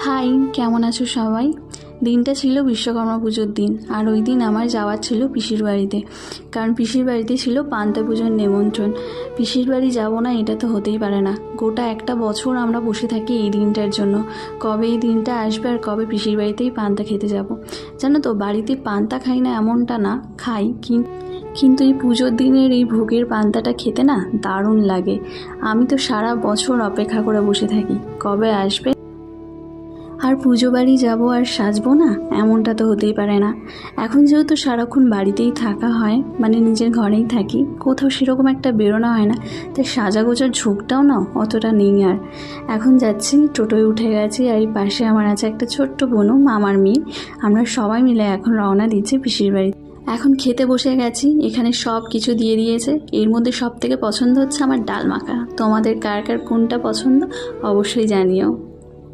High, কেমন আছো সবাই? দিনটা ছিল বিশ্বকর্মা পুজোর দিন, আর ওই দিন আমার যাওয়ার ছিল পিসির বাড়িতে। কারণ পিসির বাড়িতে ছিল পান্তা পুজোর নিমন্ত্রণ। পিসির বাড়ি যাব না এটা তো হতেই পারে না। গোটা একটা বছর আমরা বসে থাকি এই দিনটার জন্য, কবে এই দিনটা আসবে আর কবে পিসির বাড়িতেই পান্তা খেতে যাব। জানো তো, বাড়িতে পান্তা খাই না এমনটা না, খাই, কিন্তু এই পুজোর দিনের এই ভোগের পান্তাটা খেতে না দারুণ লাগে। আমি তো সারা বছর অপেক্ষা করে বসে থাকি কবে আসবে। আর পুজো বাড়ি যাবো আর সাজবো না, এমনটা তো হতেই পারে না। এখন যেহেতু সারাক্ষণ বাড়িতেই থাকা হয়, মানে নিজের ঘরেই থাকি, কোথাও সেরকম একটা বেরোনো হয় না, তাই সাজাগোজার ঝোঁকটাও না অতটা নেই। আর এখন যাচ্ছি, টোটোয় উঠে গেছি, আর এই পাশে আমার আছে একটা ছোট্ট বোনু, মামার মেয়ে। আমরা সবাই মিলে এখন রওনা দিচ্ছি পিসির বাড়ি। এখন খেতে বসে গেছি, এখানে সব কিছু দিয়ে দিয়েছে। এর মধ্যে সব থেকে পছন্দ হচ্ছে আমার ডাল মাখা। তোমাদের কার কার কোনটা পছন্দ অবশ্যই জানিও।